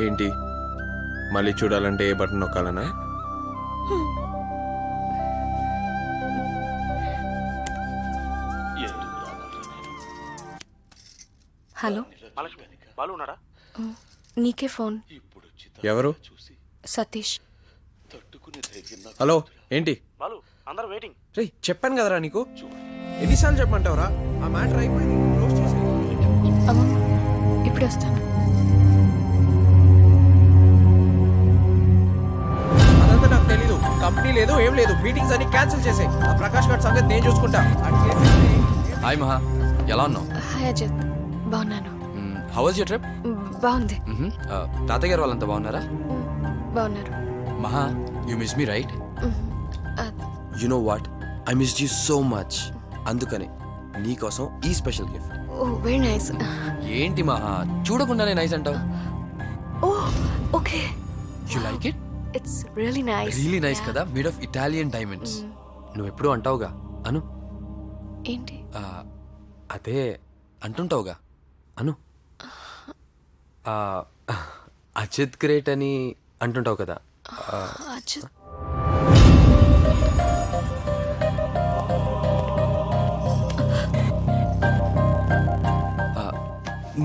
ఏంటి మళ్ళీ చూడాలంటే ఏ బటన్ నొక్కాలనా? హలో, బాలు ఉన్నారా? నీకే ఫోన్. ఎవరు? సతీష్. హలో, ఏంటి? బాలు అందరూ వెయిటింగ్. రే చెప్పాను కదరా నీకు, ఎన్నిసార్లు చెప్పమంటావురా? ఆ మ్యాటర్ అయిపోయింది, క్లోజ్ చేసేయ్. అమ్మా, ఇప్పుడే వస్తాను. అదంతా నాకు తెలీదు. కంపెనీ లేదు, ఏం లేదు. మీటింగ్స్ అన్ని క్యాన్సిల్ చేసే. ఆ ప్రకాష్ గారి సంగతి నేను చూసుకుంటా. హాయ్ మహా, ఎలా ఉన్నావు? హాయ్ అజిత్, బాగున్నాను. How was your trip? బాగుంది. తాతయ్య గారు వాళ్ళంతా బాగున్నారా? బాగున్నారు. Maha, you miss me right? You know what, I missed you so much. అందుకని నీకోసం ఈ special gift. Oh very nice. ఏంటి మహా, చూడకుండానే నైస్ అంటావు? Oh okay. You like it? It's really nice. Really nice కదా, మేడ్ ఆఫ్ ఇటాలియన్ డైమండ్స్. నువ్వు ఎప్పుడూ అంటావుగా అను. ఏంటి? అదే అంటుంటావుగా అను. అజిత్ గ్రేట్ అని అంటుంటావు కదా. అజిత్.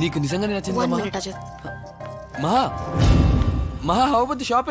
నీకు నిజంగానే నచ్చింది 1 minute అజిత్. మహా. మహా, హౌ అబౌట్ ది షాపింగ్?